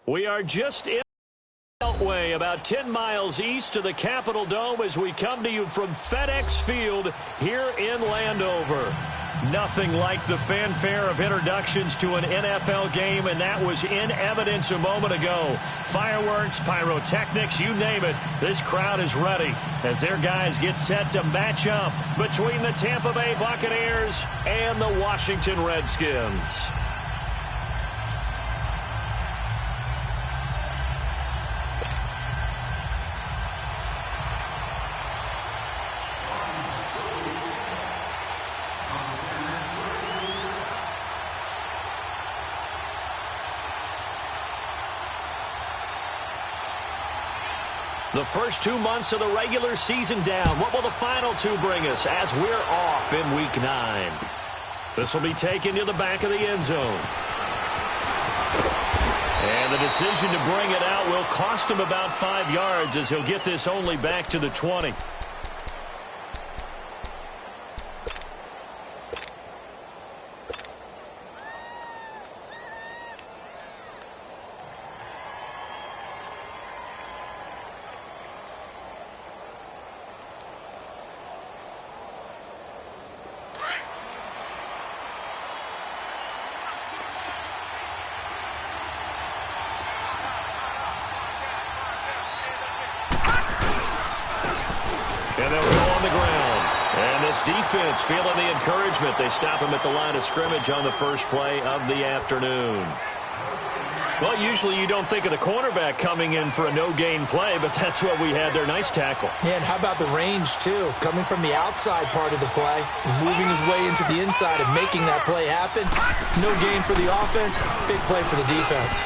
We are just in the Beltway, about 10 miles east of the Capitol Dome as we come to you from FedEx Field here in Landover. Nothing like the fanfare of introductions to an NFL game, and that was in evidence a moment ago. Fireworks, pyrotechnics, you name it. This crowd is ready as their guys get set to match up between the Tampa Bay Buccaneers and the Washington Redskins. The first 2 months of the regular season down. What will the final two bring us as we're off in Week 9? This will be taken to the back of the end zone. And the decision to bring it out will cost him about 5 yards as he'll get this only back to the 20. And they'll go on the ground. And this defense feeling the encouragement. They stop him at the line of scrimmage on the first play of the afternoon. Well, usually you don't think of the cornerback coming in for a no-gain play, but that's what we had there. Nice tackle. Yeah, and how about the range, too? Coming from the outside part of the play, moving his way into the inside and making that play happen. No gain for the offense, big play for the defense.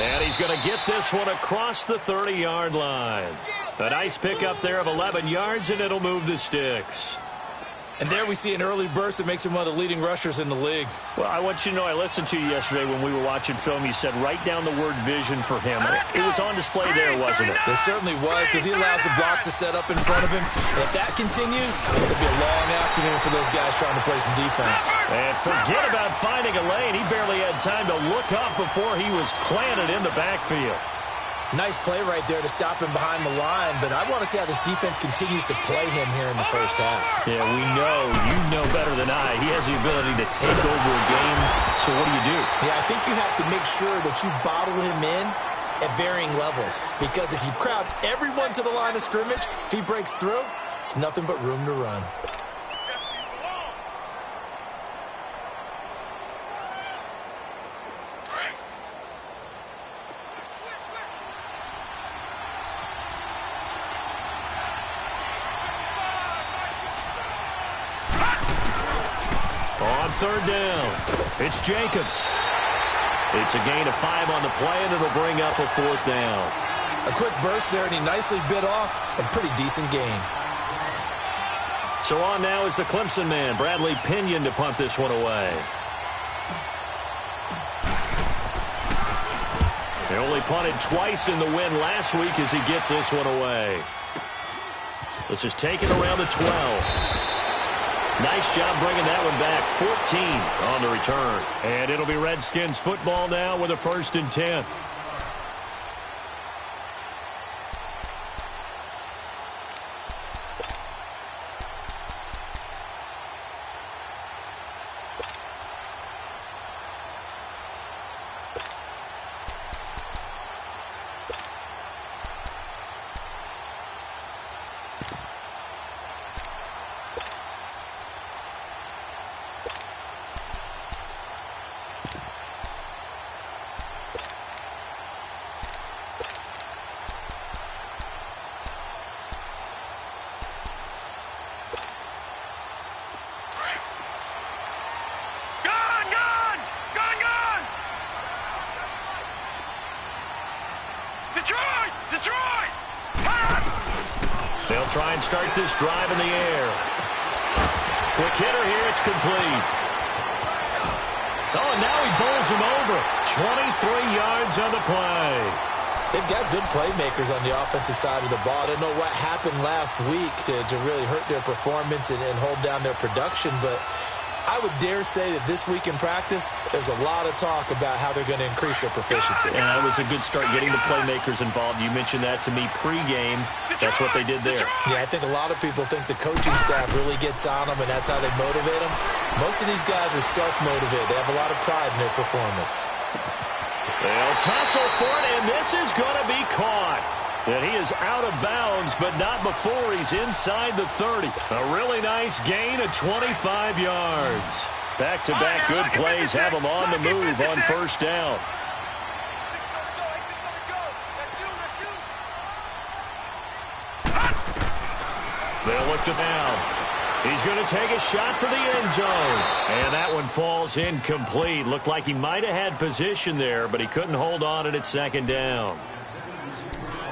And he's going to get this one across the 30-yard line. A nice pickup there of 11 yards, and it'll move the sticks. And there we see an early burst that makes him one of the leading rushers in the league. Well, I want you to know, I listened to you yesterday when we were watching film. You said write down the word vision for him. It was on display there, wasn't it? It certainly was, because he allows the blocks to set up in front of him. And if that continues, it'll be a long afternoon for those guys trying to play some defense. And forget about finding a lane. He barely had time to look up before he was planted in the backfield. Nice play right there to stop him behind the line, but I want to see how this defense continues to play him here in the first half. Yeah, we know. You know better than I. He has the ability to take over a game, so what do? Yeah, I think you have to make sure that you bottle him in at varying levels, because if you crowd everyone to the line of scrimmage, if he breaks through, there's nothing but room to run. On third down, it's Jacobs. It's a gain of 5 on the play, and it'll bring up a 4th down. A quick burst there, and he nicely bit off a pretty decent gain. So on now is the Clemson man, Bradley Pinion, to punt this one away. They only punted twice in the win last week as he gets this one away. This is taken around the 12. Nice job bringing that one back. 14 on the return. And it'll be Redskins football now with a 1st and 10. Detroit! They'll try and start this drive in the air. Quick hitter here, it's complete. Oh, and now he bowls him over. 23 yards on the play. They've got good playmakers on the offensive side of the ball. I don't know what happened last week to really hurt their performance and hold down their production, but I would dare say that this week in practice, there's a lot of talk about how they're going to increase their proficiency. And that was a good start getting the playmakers involved. You mentioned that to me pregame. That's what they did there. Yeah, I think a lot of people think the coaching staff really gets on them, and that's how they motivate them. Most of these guys are self-motivated. They have a lot of pride in their performance. They'll tussle for it, and this is going to be caught. And he is out of bounds, but not before he's inside the 30. A really nice gain of 25 yards. Back-to-back good plays have him on the move on first down. They'll look to down. He's going to take a shot for the end zone. And that one falls incomplete. Looked like he might have had position there, but he couldn't hold on at second down.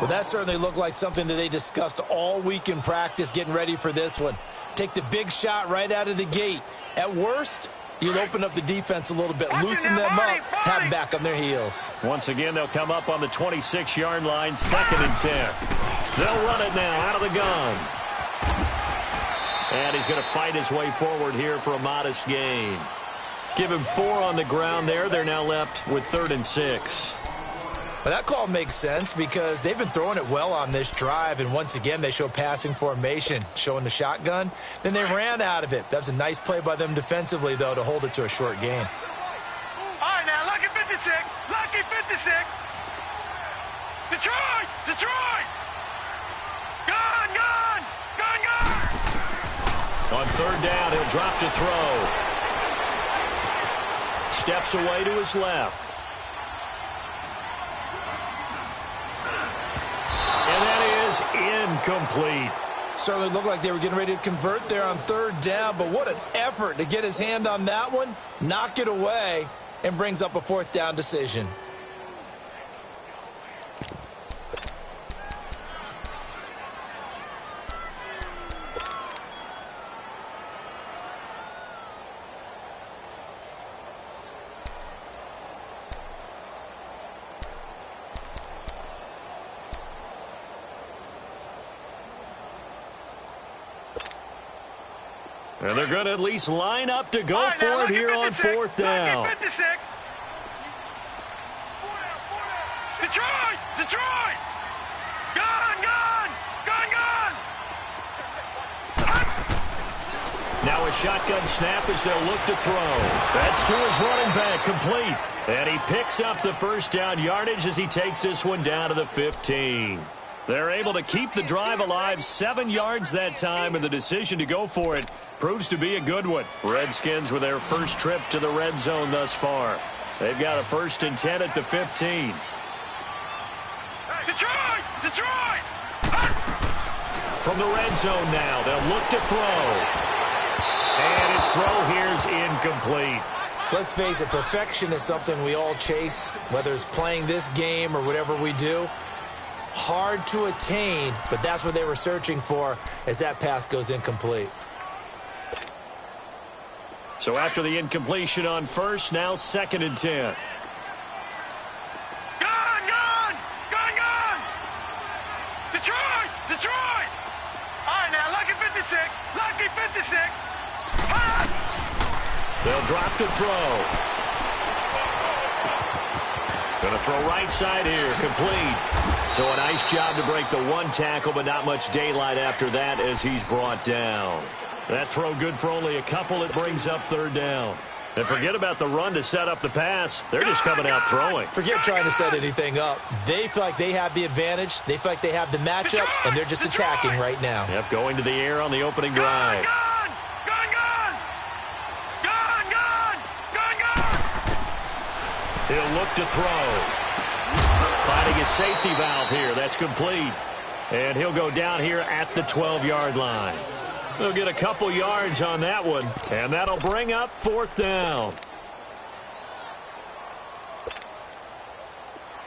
Well, that certainly looked like something that they discussed all week in practice getting ready for this one. Take the big shot right out of the gate. At worst, you'll open up the defense a little bit, loosen them up, have them back on their heels. Once again, they'll come up on the 26-yard line, 2nd and 10. They'll run it now out of the gun. And he's going to fight his way forward here for a modest gain. Give him 4 on the ground there. They're now left with 3rd and 6. Well, that call makes sense because they've been throwing it well on this drive, and once again they show passing formation, showing the shotgun. Then they ran out of it. That's a nice play by them defensively, though, to hold it to a short gain. All right, now, lucky 56, lucky 56. Detroit, Detroit. Gone, gone, gone, gone. On 3rd down, he'll drop to throw. Steps away to his left. And that is incomplete. Certainly looked like they were getting ready to convert there on 3rd down, but what an effort to get his hand on that one, knock it away, and brings up a 4th down decision. And they're going to at least line up to go for it here on 4th down. Detroit! Detroit! Gone! Gone! Gone! Gone! Now a shotgun snap as they'll look to throw. That's to his running back, complete. And he picks up the 1st down yardage as he takes this one down to the 15. They're able to keep the drive alive, 7 yards that time, and the decision to go for it proves to be a good one. Redskins with their first trip to the red zone thus far. They've got a 1st and 10 at the 15. Detroit! Detroit! From the red zone now, they'll look to throw. And his throw here is incomplete. Let's face it, perfection is something we all chase, whether it's playing this game or whatever we do. Hard to attain, but that's what they were searching for as that pass goes incomplete. So after the incompletion on 1st, now 2nd and 10. Gone! Gone! Gone! Gone! Detroit! Detroit! All right, now, lucky 56, lucky 56. They'll drop to throw. Going to throw right side here, complete. So a nice job to break the 1 tackle, but not much daylight after that as he's brought down. That throw good for only a couple. It brings up 3rd down. And forget about the run to set up the pass. They're just coming out throwing. Forget trying to set anything up. They feel like they have the advantage. They feel like they have the matchups, and they're just attacking right now. Yep, going to the air on the opening drive. Gone! Gone! Gone! Gone! Gone! Gone! Gone! He'll look to throw. Finding his safety valve here. That's complete. And he'll go down here at the 12-yard line. They'll get a couple yards on that one, and that'll bring up 4th down.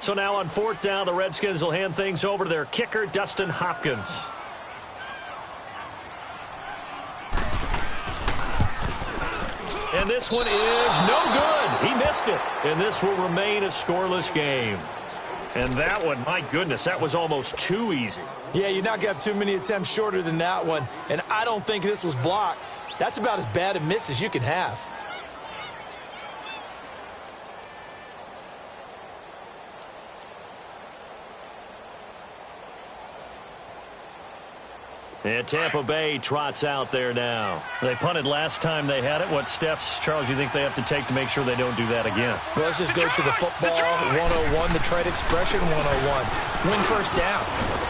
So now on 4th down, the Redskins will hand things over to their kicker, Dustin Hopkins. And this one is no good. He missed it. And this will remain a scoreless game. And that one, my goodness, that was almost too easy. Yeah, you're not going to have too many attempts shorter than that one. And I don't think this was blocked. That's about as bad a miss as you can have. And Tampa Bay trots out there now. They punted last time they had it. What steps, Charles, you think they have to take to make sure they don't do that again? Well, let's just go to the football 101, the trade expression 101. Win first down.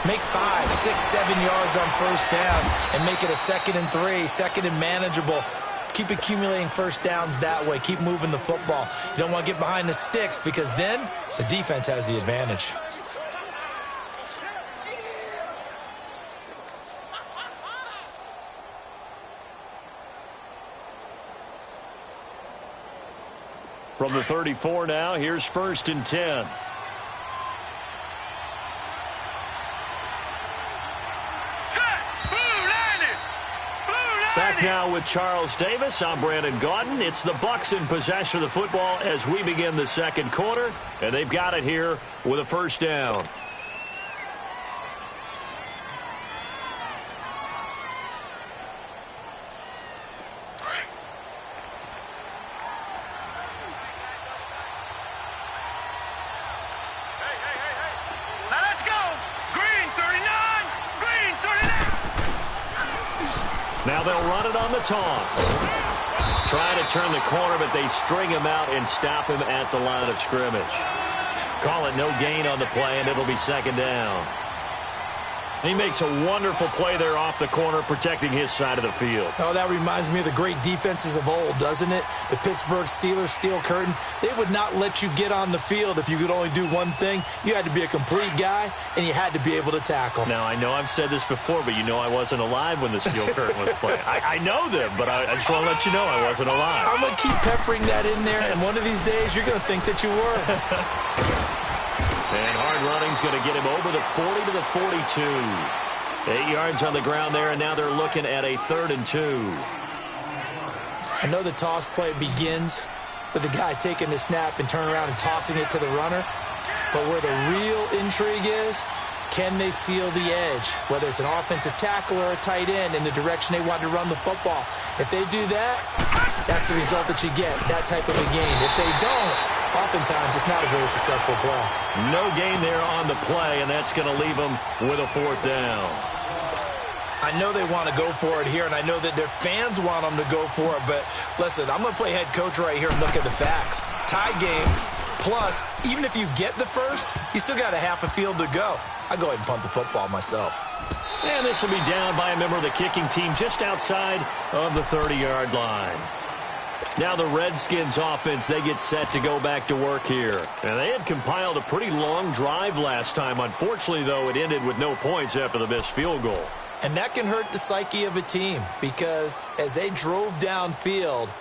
Make 5, 6, 7 yards on first down and make it a 2nd and 3, 2nd and manageable. Keep accumulating first downs that way. Keep moving the football. You don't want to get behind the sticks because then the defense has the advantage. From the 34 now, here's 1st and 10. Back now with Charles Davis. I'm Brandon Gaudin. It's the Bucs in possession of the football as we begin the 2nd quarter. And they've got it here with a first down. Now they'll run it on the toss. Trying to turn the corner, but they string him out and stop him at the line of scrimmage. Call it no gain on the play, and it'll be 2nd down. He makes a wonderful play there off the corner, protecting his side of the field. Oh, that reminds me of the great defenses of old, doesn't it? The Pittsburgh Steelers, steel curtain. They would not let you get on the field if you could only do one thing. You had to be a complete guy, and you had to be able to tackle. Now, I know I've said this before, but you know I wasn't alive when the steel curtain was playing. I know them, but I just want to let you know I wasn't alive. I'm going to keep peppering that in there, and one of these days you're going to think that you were. And hard running's going to get him over the 40 to the 42. 8 yards on the ground there, and now they're looking at a 3rd and 2. I know the toss play begins with the guy taking the snap and turning around and tossing it to the runner. But where the real intrigue is, can they seal the edge? Whether it's an offensive tackle or a tight end in the direction they want to run the football. If they do that, that's the result that you get, that type of a game. If they don't, oftentimes it's not a very successful play. No gain there on the play, and that's going to leave them with a 4th down. I know they want to go for it here, and I know that their fans want them to go for it, but listen, I'm going to play head coach right here and look at the facts. Tie game, plus, even if you get the first, you still got a half a field to go. I go ahead and punt the football myself. And this will be down by a member of the kicking team just outside of the 30-yard line. Now the Redskins offense, they get set to go back to work here. And they had compiled a pretty long drive last time. Unfortunately, though, it ended with no points after the missed field goal. And that can hurt the psyche of a team because as they drove downfield,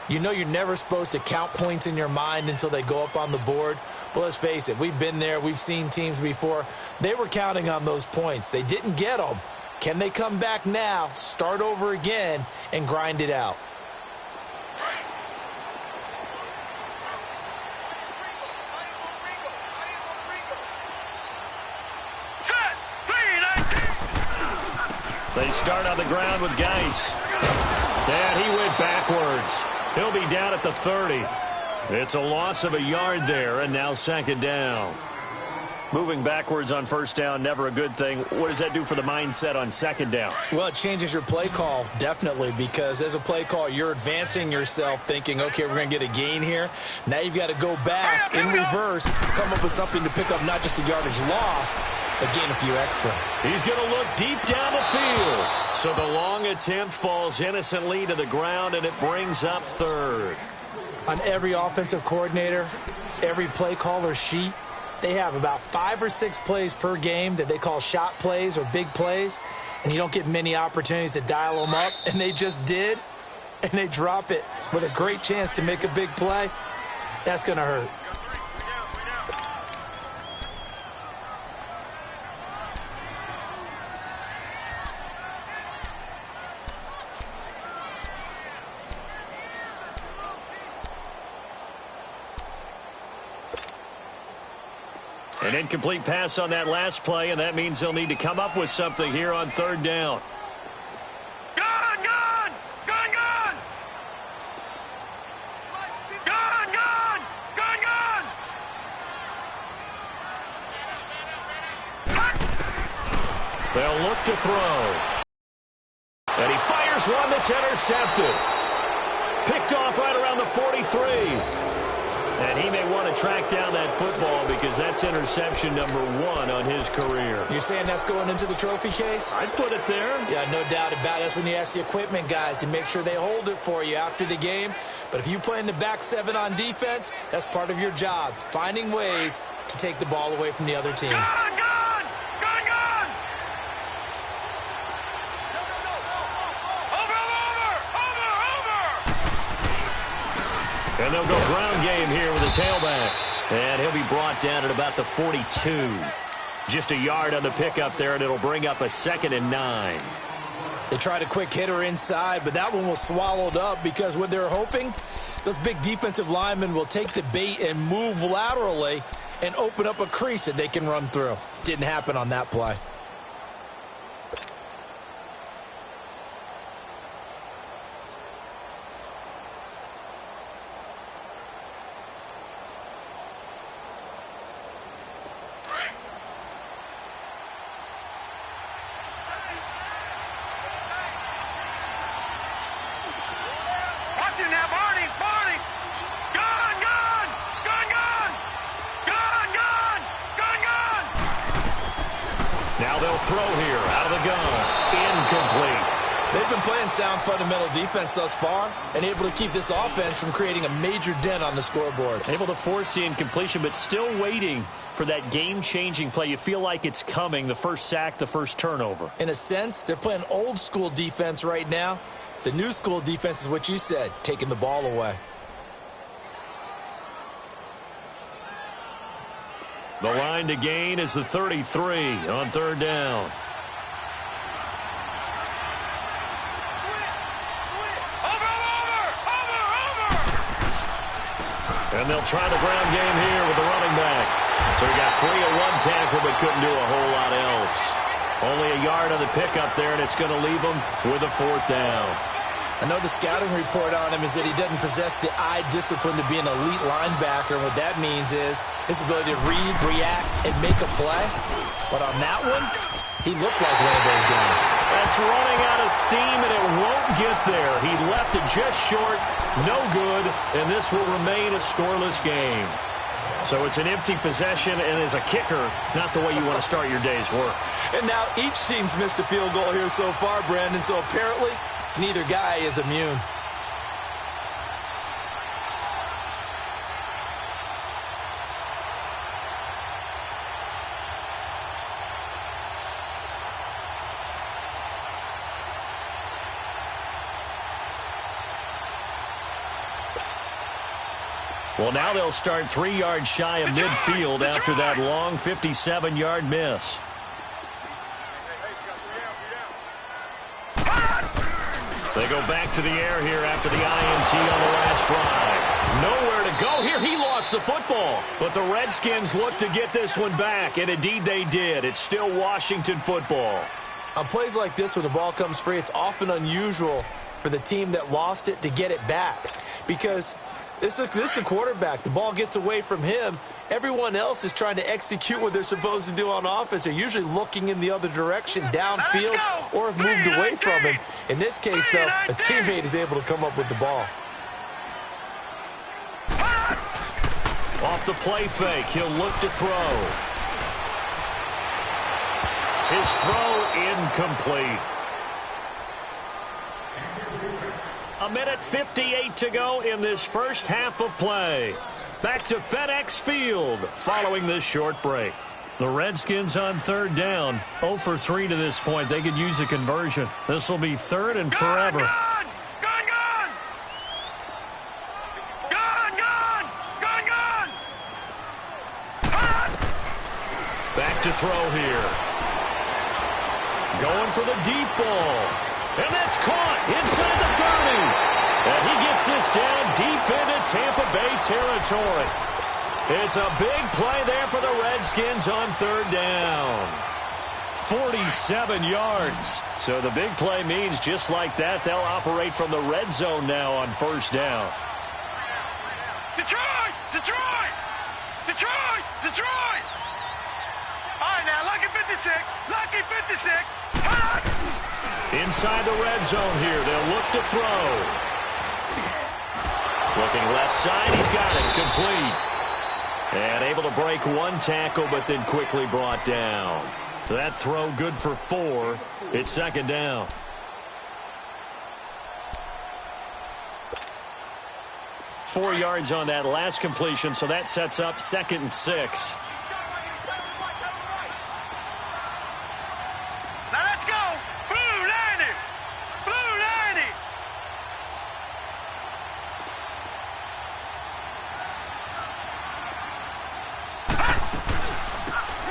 you know you're never supposed to count points in your mind until they go up on the board. But let's face it, we've been there. We've seen teams before. They were counting on those points. They didn't get them. Can they come back now, start over again, and grind it out? They start on the ground with Geis. And he went backwards. He'll be down at the 30. It's a loss of a yard there, and now 2nd down. Moving backwards on first down, never a good thing. What does that do for the mindset on 2nd down? Well, it changes your play call, definitely, because as a play call, you're advancing yourself thinking, okay, we're going to get a gain here. Now you've got to go back in reverse, come up with something to pick up not just the yardage lost, but gain a few extra. He's going to look deep down the field. So the long attempt falls innocently to the ground, and it brings up 3rd. On every offensive coordinator, every play caller sheet, they have about 5 or 6 plays per game that they call shot plays or big plays, and you don't get many opportunities to dial them up, and they just did, and they drop it with a great chance to make a big play. That's going to hurt. An incomplete pass on that last play, and that means they'll need to come up with something here on 3rd down. Gun! Gun! Gun! They'll look to throw. And he fires one that's intercepted. Picked off right around the 43. And he may want to track down that football because that's interception number 1 on his career. You're saying that's going into the trophy case? I'd put it there. Yeah, no doubt about it. That's when you ask the equipment guys to make sure they hold it for you after the game. But if you play in the back 7 on defense, that's part of your job, finding ways to take the ball away from the other team. Gone! Gone! Gone! Gone! And they'll go ground game here with a tailback. And he'll be brought down at about the 42. Just a yard on the pickup there, and it'll bring up a 2nd and 9. They tried a quick hitter inside, but that one was swallowed up because what they're hoping, those big defensive linemen will take the bait and move laterally and open up a crease that they can run through. Didn't happen on that play. Watch it now, Barney! Barney! Gone! Gone! Gone! Gone! Gone! Gone! Gone! Gone! Now they'll throw here out of the gun. Incomplete. They've been playing sound fundamental defense thus far and able to keep this offense from creating a major dent on the scoreboard. Able to force the incompletion, but still waiting for that game-changing play. You feel like it's coming, the first sack, the first turnover. In a sense, they're playing old school defense right now. The new school defense is what you said, taking the ball away. The line to gain is the 33 on 3rd down. And they'll try the ground game here with the running back. So he got free of one tackle but couldn't do a whole lot else. Only a yard on the pickup there, and it's going to leave him with a 4th down. I know the scouting report on him is that he doesn't possess the eye discipline to be an elite linebacker. And what that means is his ability to read, react, and make a play. But on that one, he looked like one of those guys. That's running out of steam, and it won't get there. He left it just short, no good, and this will remain a scoreless game. So it's an empty possession, and as a kicker, not the way you want to start your day's work. And now each team's missed a field goal here so far, Brandon, so apparently neither guy is immune. Well, now they'll start 3 yards shy of midfield after that long 57-yard miss. They go back to the air here after the INT on the last drive. Nowhere to go here. He lost the football. But the Redskins look to get this one back, and indeed they did. It's still Washington football. On plays like this, when the ball comes free, it's often unusual for the team that lost it to get it back. Because this is the quarterback. The ball gets away from him. Everyone else is trying to execute what they're supposed to do on offense. They're usually looking in the other direction, downfield, or have moved away from him. In this case, though, a teammate is able to come up with the ball. Off the play fake, he'll look to throw. His throw incomplete. 1:58 to go in this first half of play. Back to FedEx Field following this short break. The Redskins on 3rd down. 0 for 3 to this point. They could use a conversion. This will be 3rd and forever. Gone! Gone! Gone! Gone! Gone! Gone! Gone! Gone! Back to throw here. Going for the deep ball. And that's caught inside the 30. And he gets this down deep into Tampa Bay territory. It's a big play there for the Redskins on 3rd down. 47 yards. So the big play means just like that, they'll operate from the red zone now on 1st down. Detroit! Detroit! Detroit! Detroit! All right, now, lucky 56. Lucky 56. 56. Hot. Inside the red zone here. They'll look to throw. Looking left side. He's got it. Complete. And able to break one tackle, but then quickly brought down. That throw good for 4. It's second down. Four yards on that last completion, so that sets up 2nd and 6. Now let's go. Blue 90. Blue 90.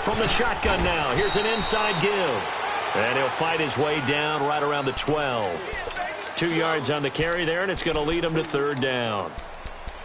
From the shotgun now, here's an inside give. And he'll fight his way down right around the 12. 2 yards on the carry there, and it's going to lead him to 3rd down.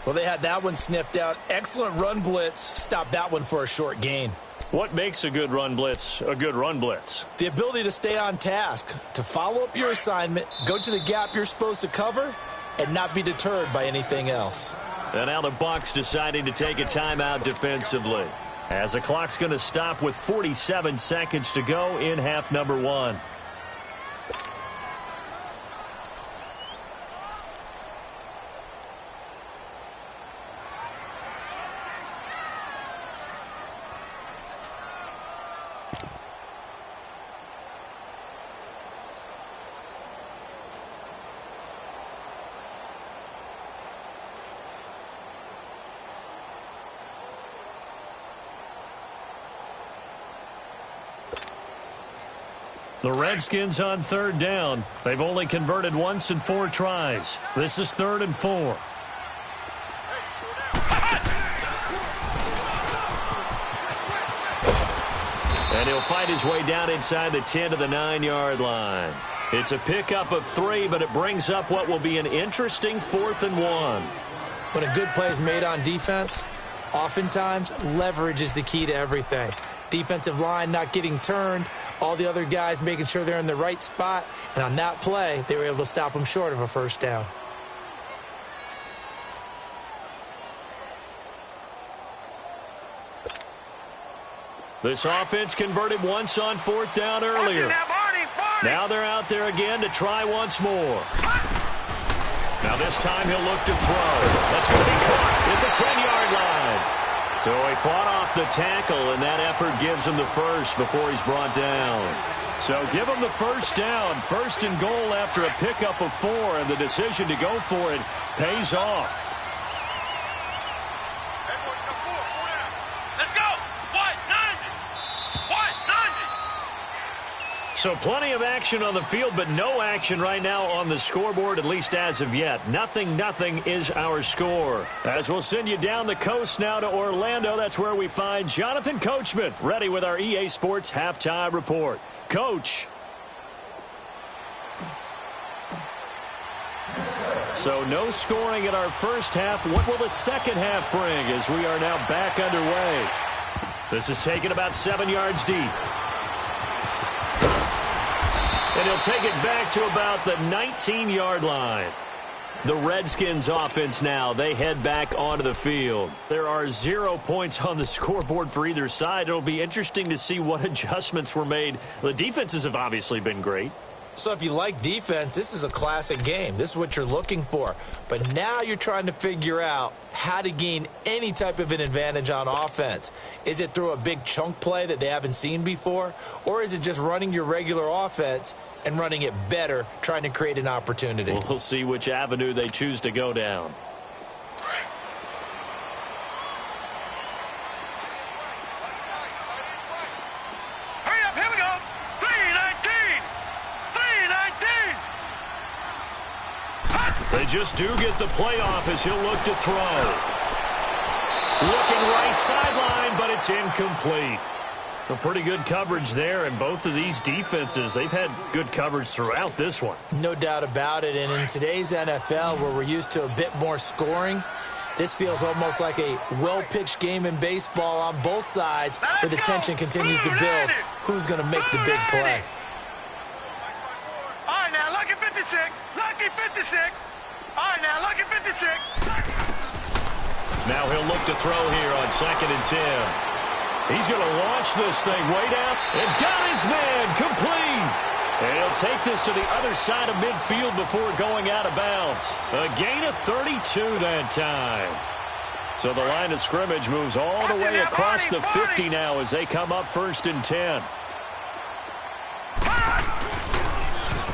Well, they had that one sniffed out. Excellent run blitz. Stopped that one for a short gain. What makes a good run blitz a good run blitz? The ability to stay on task, to follow up your assignment, go to the gap you're supposed to cover, and not be deterred by anything else. And now the Bucs deciding to take a timeout defensively, as the clock's going to stop with 47 seconds to go in half number 1. The Redskins on 3rd down. They've only converted once in 4 tries. This is 3rd and 4. And he'll fight his way down inside the 10 to the 9-yard line. It's a pickup of 3, but it brings up what will be an interesting 4th and 1. When a good play is made on defense, oftentimes leverage is the key to everything. Defensive line not getting turned, all the other guys making sure they're in the right spot, and on that play, they were able to stop them short of a 1st down. This offense converted once on 4th down earlier. Now they're out there again to try once more. Now this time he'll look to throw. That's going to be caught at the 10-yard line. So he fought off the tackle, and that effort gives him the first before he's brought down. So give him the 1st down. 1st and goal after a pickup of 4, and the decision to go for it pays off. Let's go. What? 90. What? 90. So plenty of action on the field, but no action right now on the scoreboard, at least as of yet. 0-0 is our score. As we'll send you down the coast now to Orlando, that's where we find Jonathan Coachman, ready with our EA Sports Halftime Report. Coach. So no scoring in our first half. What will the second half bring as we are now back underway? This is taken about 7 yards deep. And he'll take it back to about the 19-yard line. The Redskins offense now, they head back onto the field. There are 0 points on the scoreboard for either side. It'll be interesting to see what adjustments were made. The defenses have obviously been great. So if you like defense, this is a classic game. This is what you're looking for. But now you're trying to figure out how to gain any type of an advantage on offense. Is it through a big chunk play that they haven't seen before? Or is it just running your regular offense and running it better, trying to create an opportunity? We'll see which avenue they choose to go down. Hurry up, here we go. 319. 319. They just do get the playoff as he'll look to throw. Looking right sideline, but it's incomplete. A pretty good coverage there, and both of these defenses, they've had good coverage throughout this one. No doubt about it, and in today's NFL, where we're used to a bit more scoring, this feels almost like a well-pitched game in baseball on both sides, where the tension continues to build. Who's going to make the big play? All right, now, lucky 56. Lucky 56. All right, now, lucky 56. Now he'll look to throw here on 2nd and 10. He's going to launch this thing way down and got his man complete. And he'll take this to the other side of midfield before going out of bounds. A gain of 32 that time. So the line of scrimmage moves all the way across the 50 now as they come up 1st and 10.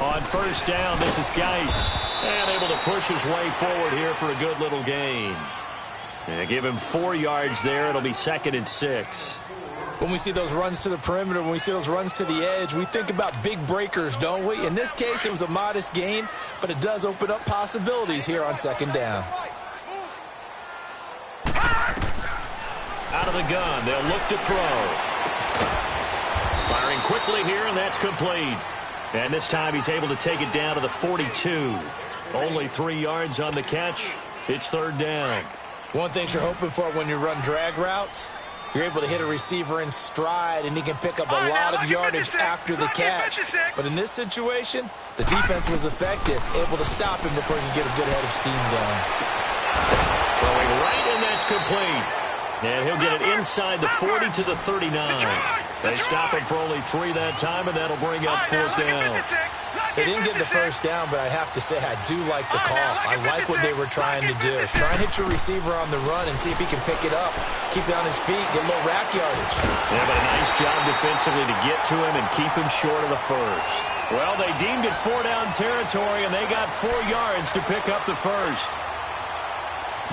On 1st down, this is Geis. And able to push his way forward here for a good little gain. And give him 4 yards there. It'll be 2nd and 6. When we see those runs to the perimeter, when we see those runs to the edge, we think about big breakers, don't we? In this case, it was a modest gain, but it does open up possibilities here on 2nd down. Out of the gun, they'll look to throw. Firing quickly here, and that's complete. And this time he's able to take it down to the 42. Only 3 yards on the catch. It's 3rd down. One thing you're hoping for when you run drag routes, you're able to hit a receiver in stride, and he can pick up a lot of yardage after the catch. But in this situation, the defense was effective, able to stop him before he could get a good head of steam going. Throwing right, and that's complete. And he'll get it inside the 40 to the 39. They stop him for only 3 that time, and that'll bring up 4th down. They didn't get the 1st down, but I have to say I do like the call. I like what they were trying to do. Try and hit your receiver on the run and see if he can pick it up. Keep it on his feet, get a little rack yardage. Yeah, but a nice job defensively to get to him and keep him short of the 1st. Well, they deemed it 4-down territory, and they got 4 yards to pick up the 1st.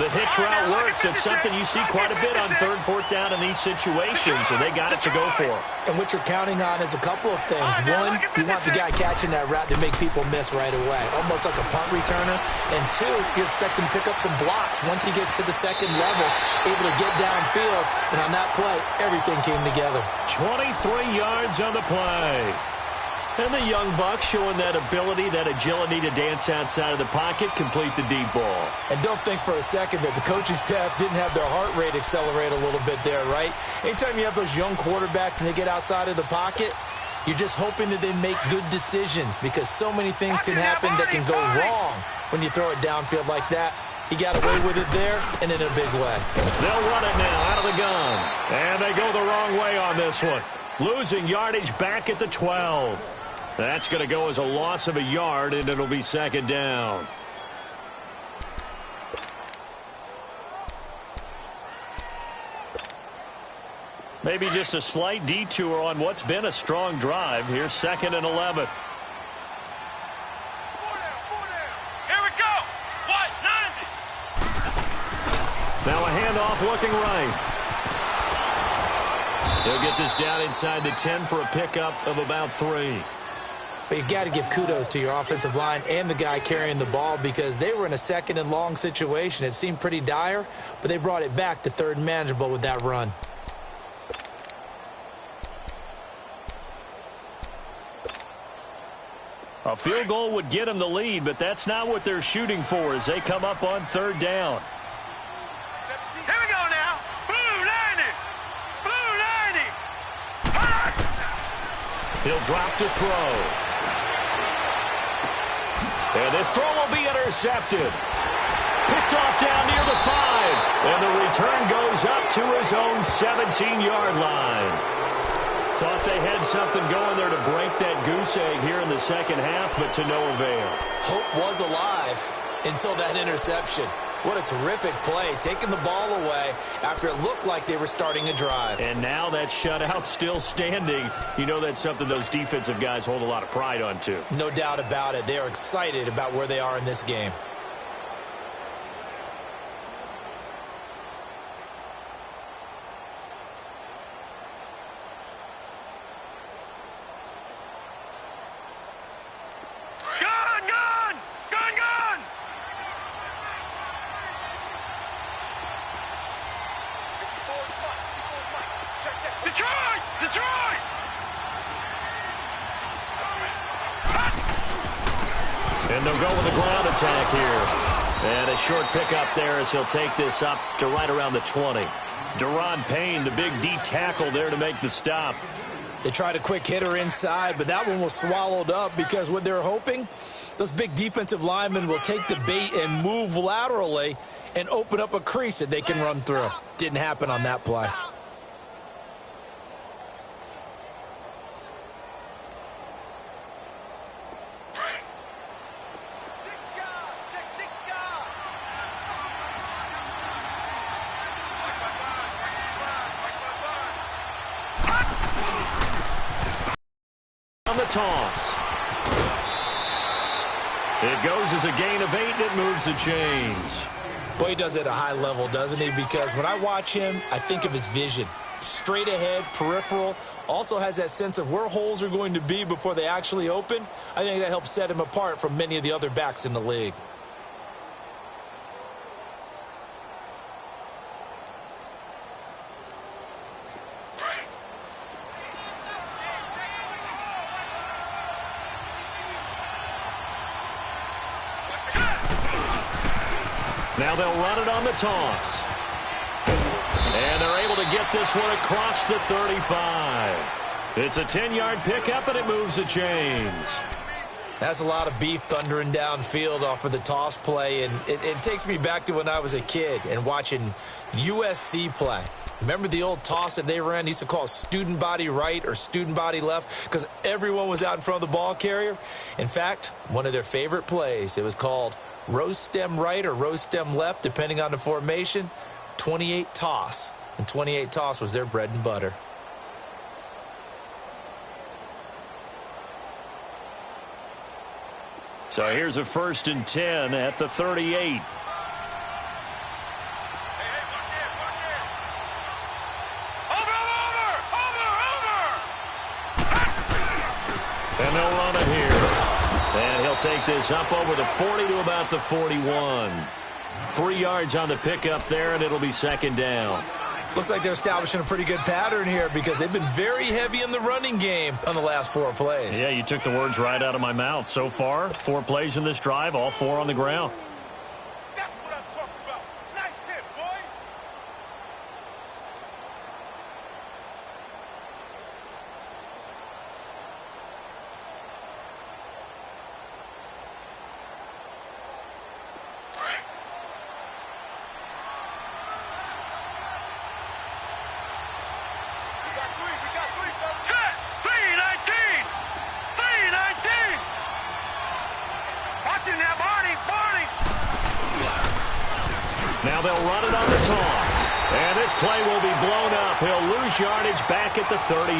The hitch route works. It's something you see quite a bit on 3rd, 4th down in these situations, and they got it to go for. And what you're counting on is a couple of things. One, you want the guy catching that route to make people miss right away, almost like a punt returner. And 2, you expect him to pick up some blocks once he gets to the 2nd level, able to get downfield. And on that play, everything came together. 23 yards on the play. And the young buck showing that ability, that agility to dance outside of the pocket, complete the deep ball. And don't think for a second that the coaching staff didn't have their heart rate accelerate a little bit there, right? Anytime you have those young quarterbacks and they get outside of the pocket, you're just hoping that they make good decisions, because so many things can happen that can go wrong when you throw it downfield like that. He got away with it there and in a big way. They'll run it now out of the gun. And they go the wrong way on this one. Losing yardage back at the 12. That's going to go as a loss of a yard, and it'll be 2nd down. Maybe just a slight detour on what's been a strong drive. Here's 2nd and 11. Here we go. What? 90. Now a handoff looking right. He'll get this down inside the 10 for a pickup of about 3. But you got to give kudos to your offensive line and the guy carrying the ball, because they were in a 2nd and long situation. It seemed pretty dire, but they brought it back to 3rd and manageable with that run. A field goal would get them the lead, but that's not what they're shooting for as they come up on 3rd down. Here we go now. Blue 90. Blue 90. He'll drop to throw. And this throw will be intercepted. Picked off down near the 5. And the return goes up to his own 17-yard line. Thought they had something going there to break that goose egg here in the 2nd half, but to no avail. Hope was alive until that interception. What a terrific play, taking the ball away after it looked like they were starting a drive. And now that shutout still standing. You know that's something those defensive guys hold a lot of pride on, too. No doubt about it. They are excited about where they are in this game. And they'll go with a ground attack here. And a short pickup there as he'll take this up to right around the 20. Deron Payne, the big D tackle there to make the stop. They tried a quick hitter inside, but that one was swallowed up because what they're hoping, those big defensive linemen will take the bait and move laterally and open up a crease that they can run through. Didn't happen on that play. toss. It goes as a gain of 8, and it moves the chains. Boy, he does it at a high level, doesn't he? Because when I watch him, I think of his vision. Straight ahead, peripheral, also has that sense of where holes are going to be before they actually open. I think that helps set him apart from many of the other backs in the league. Now they'll run it on the toss. And they're able to get this one across the 35. It's a 10-yard pickup, and it moves the chains. That's a lot of beef thundering downfield off of the toss play, and it takes me back to when I was a kid and watching USC play. Remember the old toss that they ran? They used to call it student body right or student body left because everyone was out in front of the ball carrier. In fact, one of their favorite plays, it was called rose stem right or rose stem left, depending on the formation. 28 toss, and 28 toss was their bread and butter. So here's a 1st and 10 at the 38. And they'll run it here. And he'll take this up over the 40 to about the 41. 3 yards on the pickup there, and it'll be 2nd down. Looks like they're establishing a pretty good pattern here because they've been very heavy in the running game on the last 4 plays. Yeah, you took the words right out of my mouth. So far, 4 plays in this drive, all 4 on the ground. That's what I'm talking about. Nice hit, boy. Set! 3-19! 3-19! Watching that, Barney! Barney! Now they'll run it on the toss. And this play will be blown up. He'll lose yardage back at the 38.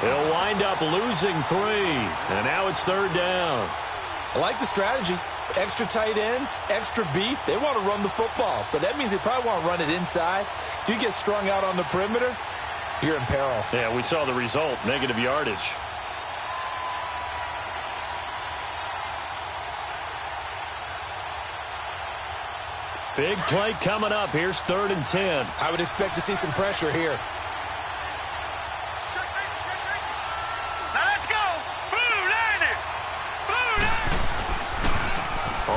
He'll wind up losing 3. And now it's 3rd down. I like the strategy. Extra tight ends, extra beef. They want to run the football, but that means they probably want to run it inside. If you get strung out on the perimeter, you're in peril. Yeah, we saw the result, negative yardage. Big play coming up. Here's 3rd and 10. I would expect to see some pressure here. Now let's go! Blue 90! Blue 90!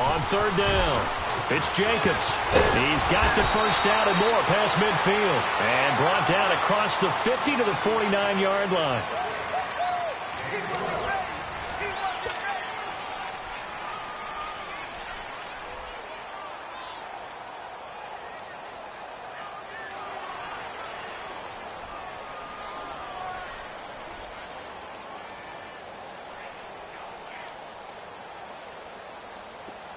On 3rd down, it's Jacobs. He's got the 1st down and more past midfield. And brought down across the 50 to the 49-yard line.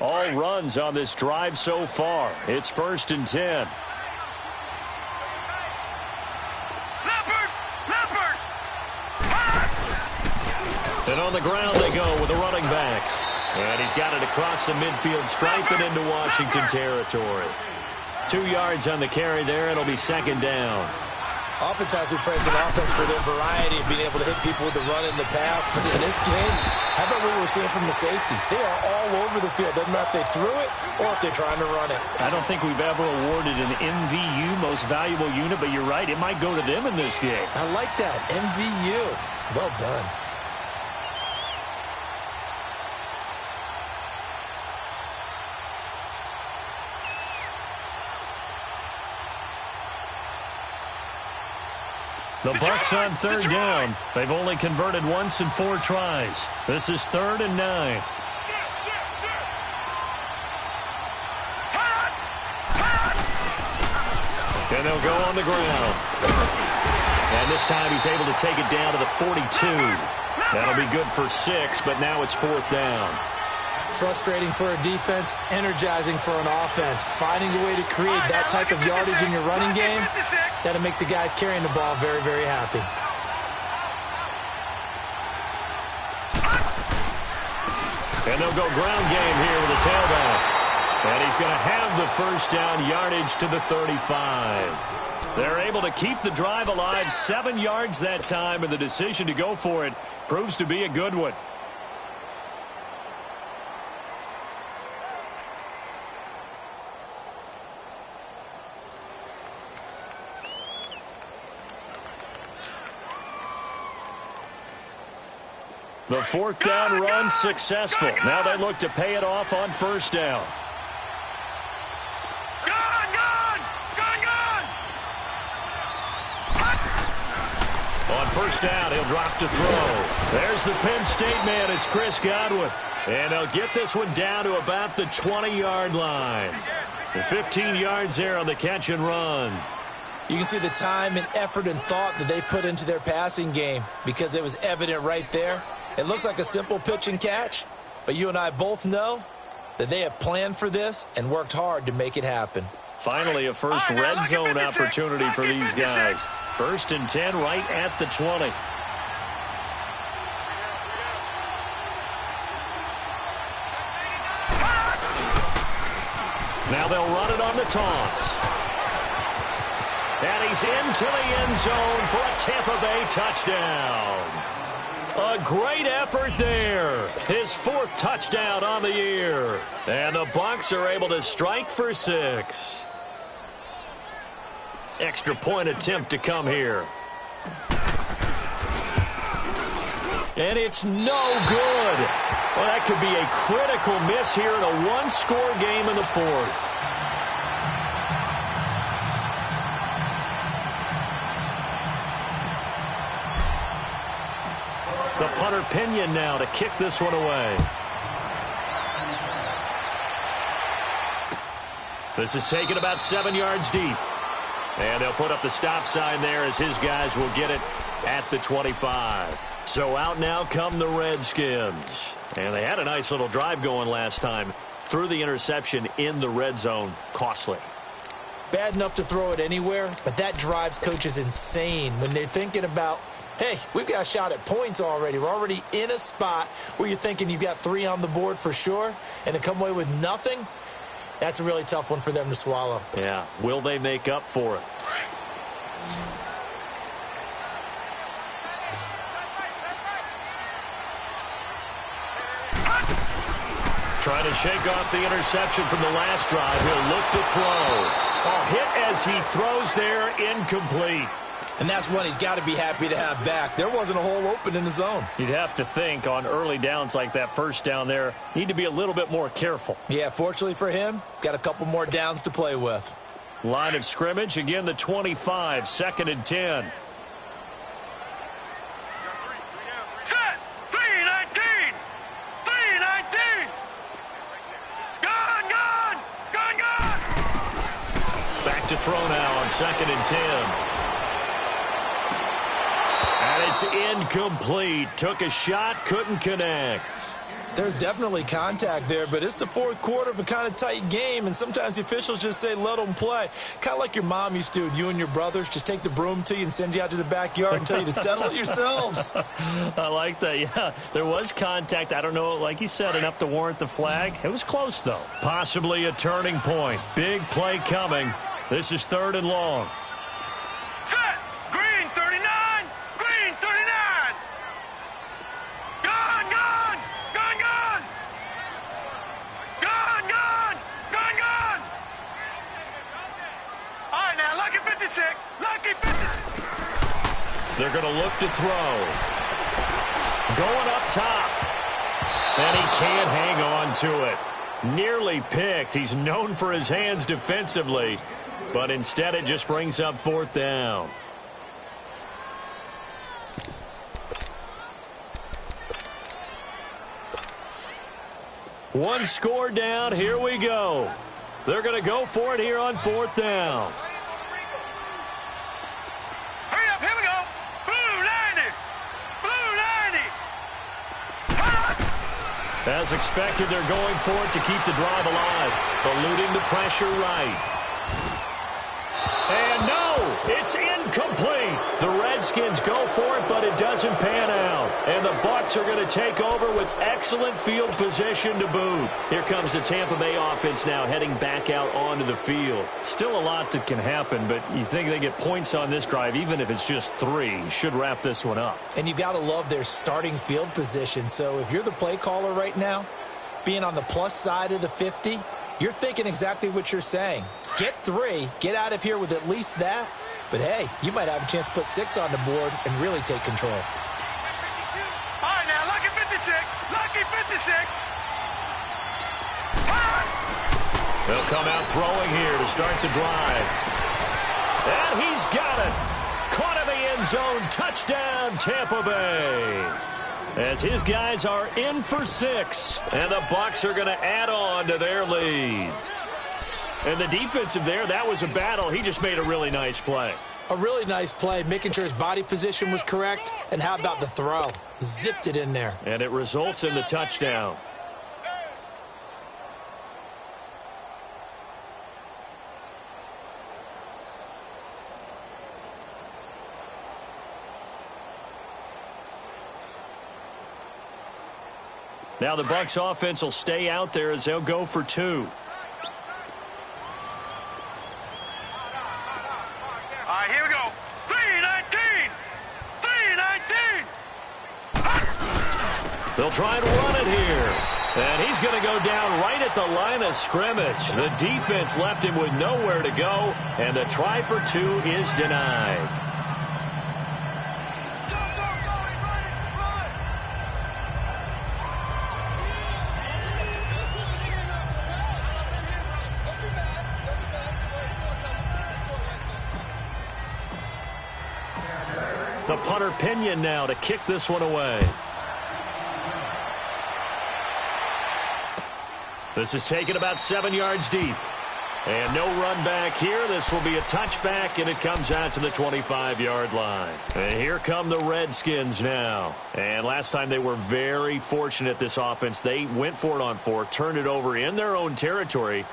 All runs on this drive so far. It's 1st and 10. Leopard! And on the ground they go with a running back. And he's got it across the midfield stripe and into Washington territory. 2 yards on the carry there. It'll be 2nd down. Oftentimes we praise an offense for their variety of being able to hit people with the run in the pass. But in this game, how about what we're seeing from the safeties? They are all over the field. Doesn't matter if they threw it or if they're trying to run it. I don't think we've ever awarded an MVU, most valuable unit, but you're right. It might go to them in this game. I like that. MVU. Well done. The Bucs on 3rd down. They've only converted once in 4 tries. This is 3rd and 9. And they'll go on the ground. And this time he's able to take it down to the 42. That'll be good for 6, but now it's 4th down. Frustrating for a defense, energizing for an offense. Finding a way to create that type of yardage in your running game, that'll make the guys carrying the ball very, very happy. And they'll go ground game here with a tailback. And he's going to have the first down, yardage to the 35. They're able to keep the drive alive, 7 yards that time, and the decision to go for it proves to be a good one. The fourth down run successful. Now they look to pay it off on first down. On first down, he'll drop to throw. There's the Penn State man. It's Chris Godwin. And they'll get this one down to about the 20-yard line. The 15 yards there on the catch and run. You can see the time and effort and thought that they put into their passing game because it was evident right there. It looks like a simple pitch and catch, but you and I both know that they have planned for this and worked hard to make it happen. Finally, a first red zone opportunity for these guys. 1st and 10 right at the 20. Now they'll run it on the toss. And he's into the end zone for a Tampa Bay touchdown. A great effort there. His 4th touchdown on the year. And the Bucs are able to strike for 6. Extra point attempt to come here. And it's no good. Well, that could be a critical miss here in a one-score game in the 4th. The punter Pinion now to kick this one away. This is taken about 7 yards deep. And they'll put up the stop sign there as his guys will get it at the 25. So out now come the Redskins. And they had a nice little drive going last time. Threw the interception in the red zone. Costly. Bad enough to throw it anywhere, but that drives coaches insane when they're thinking about, hey, we've got a shot at points already. We're already in a spot where you're thinking you've got 3 on the board for sure, and to come away with nothing, that's a really tough one for them to swallow. Yeah. Will they make up for it? Trying to shake off the interception from the last drive. He'll look to throw. A hit as he throws there, incomplete. And that's one he's got to be happy to have back. There wasn't a hole open in the zone. You'd have to think on early downs like that first down there, need to be a little bit more careful. Yeah, fortunately for him, got a couple more downs to play with. Line of scrimmage, again the 25, 2nd and 10. Set! 3-19! 3-19! Gone! Back to throw now on 2nd and 10. And it's incomplete. Took a shot, couldn't connect. There's definitely contact there, but it's the 4th quarter of a kind of tight game, and sometimes the officials just say, let them play. Kind of like your mom used to with you and your brothers. Just take the broom to you and send you out to the backyard and tell you to settle it yourselves. I like that, yeah. There was contact. I don't know, like you said, enough to warrant the flag. It was close, though. Possibly a turning point. Big play coming. This is 3rd and long. Set! Green 39! Green 39! Gone! All right, now, lucky 56. Lucky 56. They're going to look to throw. Going up top. And he can't hang on to it. Nearly picked. He's known for his hands defensively. But instead it just brings up 4th down. One score down. Here we go. They're going to go for it here on 4th down. Hurry up, here we go. Blue 90. Blue 90. As expected, they're going for it to keep the drive alive. Eluding the pressure right. And no, it's incomplete. The Redskins go for it, but it doesn't pan out. And the Bucs are going to take over with excellent field position to boot. Here comes the Tampa Bay offense now heading back out onto the field. Still a lot that can happen, but you think they get points on this drive, even if it's just 3. Should wrap this one up. And you got to love their starting field position. So if you're the play caller right now, being on the plus side of the 50, you're thinking exactly what you're saying. Get 3, get out of here with at least that. But, hey, you might have a chance to put 6 on the board and really take control. All right, now, lucky 56. Lucky 56. They'll come out throwing here to start the drive. And he's got it. Caught in the end zone. Touchdown, Tampa Bay. As his guys are in for 6. And the Bucs are going to add on to their lead. And the defensive there, that was a battle. He just made a really nice play. A really nice play, making sure his body position was correct. And how about the throw? Zipped it in there. And it results in the touchdown. Now the Bucs offense will stay out there as they'll go for 2. All right, here we go. 3-19. 3-19. They'll try and run it here. And he's going to go down right at the line of scrimmage. The defense left him with nowhere to go, and the try for 2 is denied. The punter Pinion now to kick this one away. This is taken about 7 yards deep. And no run back here. This will be a touchback, and it comes out to the 25-yard line. And here come the Redskins now. And last time they were very fortunate, this offense. They went for it on 4, turned it over in their own territory,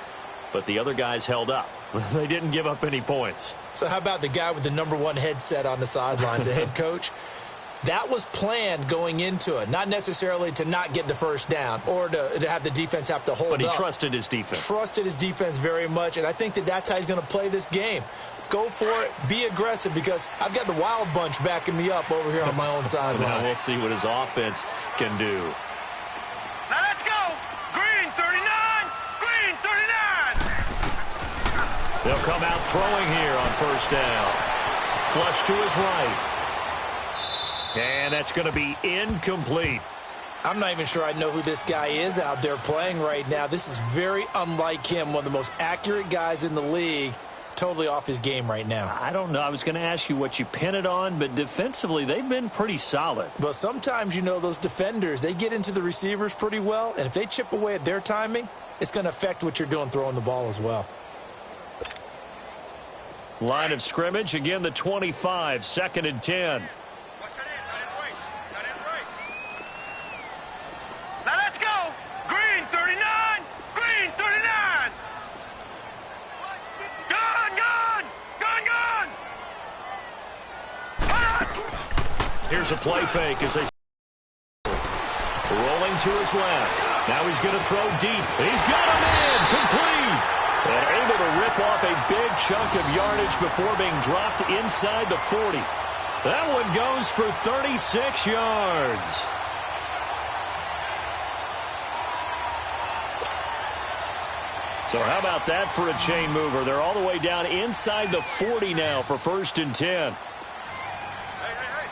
but the other guys held up. They didn't give up any points. So how about the guy with the #1 headset on the sidelines, the head coach? That was planned going into it, not necessarily to not get the first down or to have the defense have to hold up. But he trusted his defense. Trusted his defense very much, and I think that that's how he's going to play this game. Go for it. Be aggressive, because I've got the wild bunch backing me up over here on my own sideline. Now we'll see what his offense can do. Now let's go. Green 39. Green 39. They'll come out throwing here on first down. Flush to his right. And that's going to be incomplete. I'm not even sure I know who this guy is out there playing right now. This is very unlike him, one of the most accurate guys in the league. Totally off his game right now. I don't know. I was going to ask you what you pin it on, but defensively, they've been pretty solid. But sometimes, you know, those defenders, they get into the receivers pretty well, and if they chip away at their timing, it's going to affect what you're doing throwing the ball as well. Line of scrimmage, again, the 25, 2nd and 10. Now let's go. Green 39. Green 39. Gun, gun. Gun, gun. Here's a play fake as they rolling to his left. Now he's going to throw deep. He's got him in. Complete. And able to rip off a big chunk of yardage before being dropped inside the 40. That one goes for 36 yards. So how about that for a chain mover? They're all the way down inside the 40 now for 1st and 10.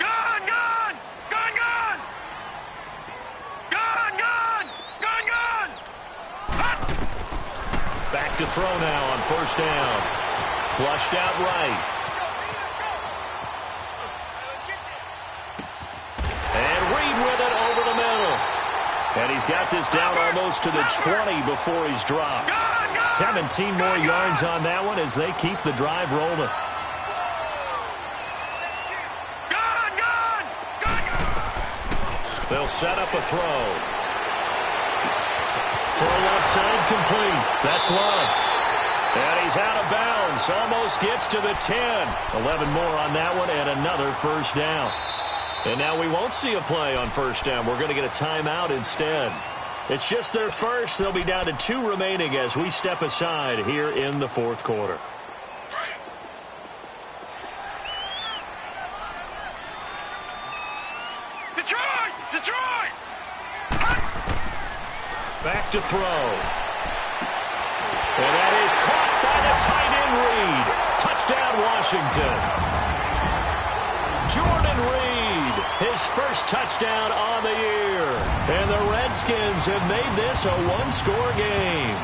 Gun, gun. Gun, gun. Gun, gun. Gun, gun. Back to throw now on 1st down. Flushed out right. And Reed with it over the middle. And he's got this down almost to the 20 before he's dropped. 17 more yards on that one as they keep the drive rolling. They'll set up a throw. Throw left side complete. That's Love. And he's out of bounds. Almost gets to the 10. 11 more on that one and another 1st down. And now we won't see a play on first down. We're going to get a timeout instead. It's just their first. They'll be down to 2 remaining as we step aside here in the fourth quarter. Detroit! Detroit! Back to throw. And that is caught by the tight end Reed. Touchdown, Washington. Jordan Reed, his first touchdown on the year. And the Redskins have made this a one-score game.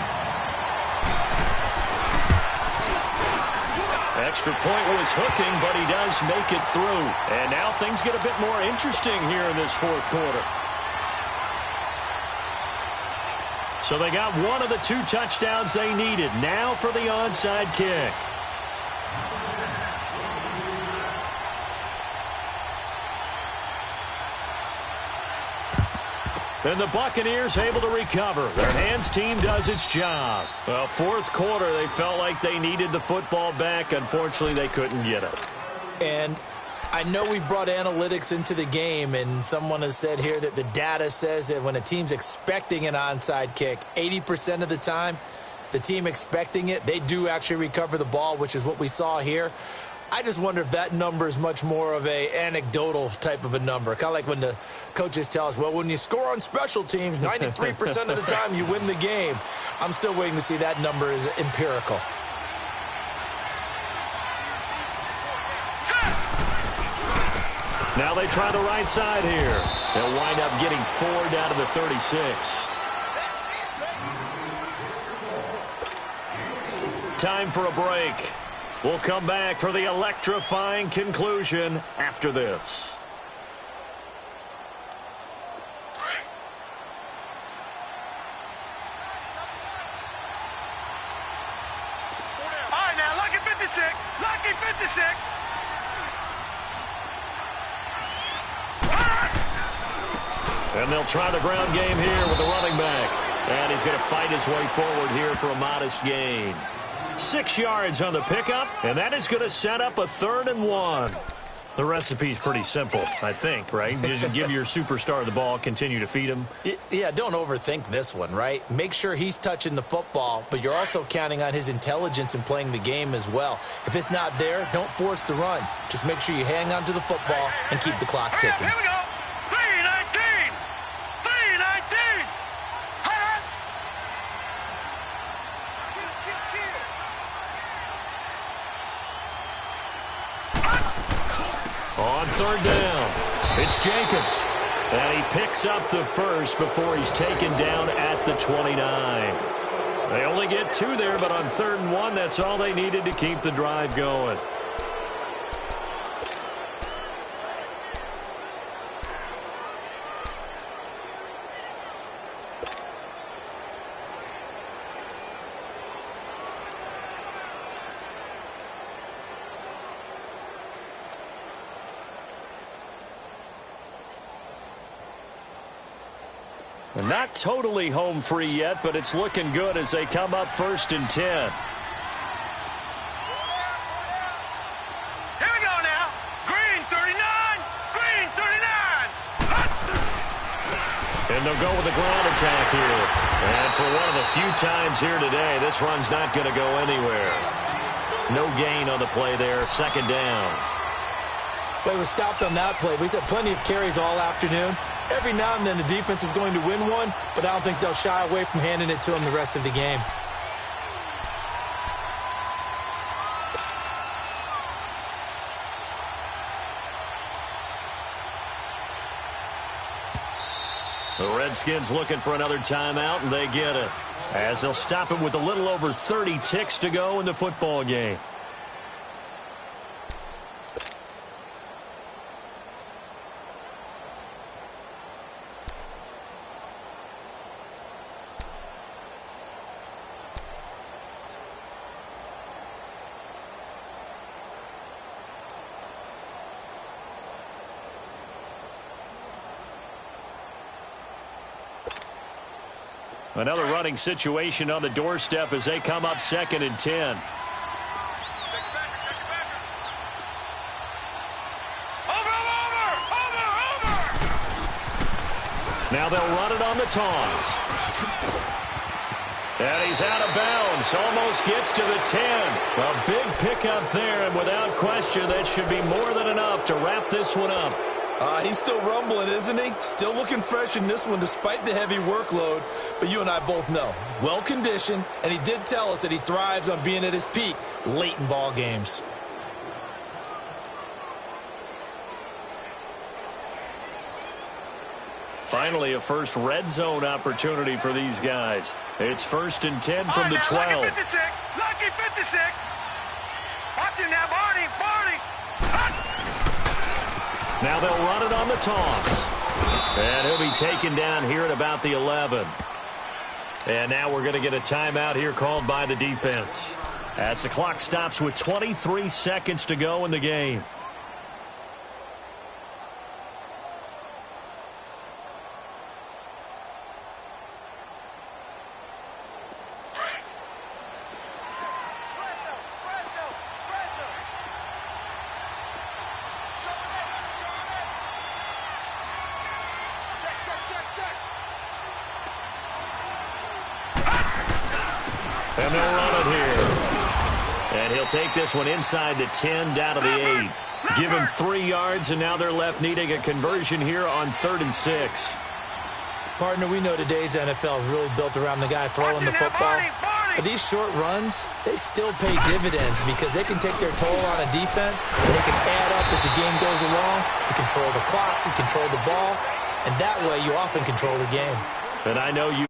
Extra point was hooking, but he does make it through. And now things get a bit more interesting here in this fourth quarter. So they got one of the 2 touchdowns they needed. Now for the onside kick. And the Buccaneers able to recover. Their hands team does its job. Well, fourth quarter, they felt like they needed the football back. Unfortunately, they couldn't get it. And I know we brought analytics into the game, and someone has said here that the data says that when a team's expecting an onside kick, 80% of the time, the team expecting it, they do actually recover the ball, which is what we saw here. I just wonder if that number is much more of a anecdotal type of a number. Kind of like when the coaches tell us, well, when you score on special teams, 93% of the time you win the game. I'm still waiting to see that number is empirical. Now they try the right side here. They'll wind up getting 4 down to the 36. Time for a break. We'll come back for the electrifying conclusion after this. All right, now, lucky 56. Lucky 56. And they'll try the ground game here with the running back. And he's going to fight his way forward here for a modest gain. 6 yards on the pickup, and that is going to set up a 3rd and 1. The recipe's pretty simple, I think, right? Just give your superstar the ball, continue to feed him. Yeah, don't overthink this one, right? Make sure he's touching the football, but you're also counting on his intelligence in playing the game as well. If it's not there, don't force the run. Just make sure you hang on to the football and keep the clock ticking. Here we go. 319. 319. On 3rd down, it's Jacobs. And he picks up the first before he's taken down at the 29. They only get 2 there, but on 3rd and 1, that's all they needed to keep the drive going. Not totally home free yet, but it's looking good as they come up 1st and 10. Here we go now. Green 39. Green 39. And they'll go with the ground attack here. And for one of the few times here today, this run's not going to go anywhere. No gain on the play there. 2nd down. Well, he was stopped on that play, but he's had plenty of carries all afternoon. Every now and then the defense is going to win one, but I don't think they'll shy away from handing it to him the rest of the game. The Redskins looking for another timeout, and they get it. As they'll stop it with a little over 30 ticks to go in the football game. Another running situation on the doorstep as they come up 2nd and 10. Over. Now they'll run it on the toss. And he's out of bounds. Almost gets to the 10. A big pickup there, and without question, that should be more than enough to wrap this one up. He's still rumbling, isn't he? Still looking fresh in this one despite the heavy workload. But you and I both know, well-conditioned, and he did tell us that he thrives on being at his peak late in ball games. Finally, a first red zone opportunity for these guys. It's 1st and 10 from the 12. Lucky 56. Lucky 56. Watch it now, Barney. Barney. Now they'll run it on the toss. And he'll be taken down here at about the 11. And now we're going to get a timeout here called by the defense, as the clock stops with 23 seconds to go in the game. And they'll run it here. And he'll take this one inside the 10, down to the 8. Give him 3 yards, and now they're left needing a conversion here on 3rd and 6. Partner, we know today's NFL is really built around the guy throwing the football. But these short runs, they still pay dividends because they can take their toll on a defense, and they can add up as the game goes along. You control the clock, you control the ball, and that way you often control the game. And I know you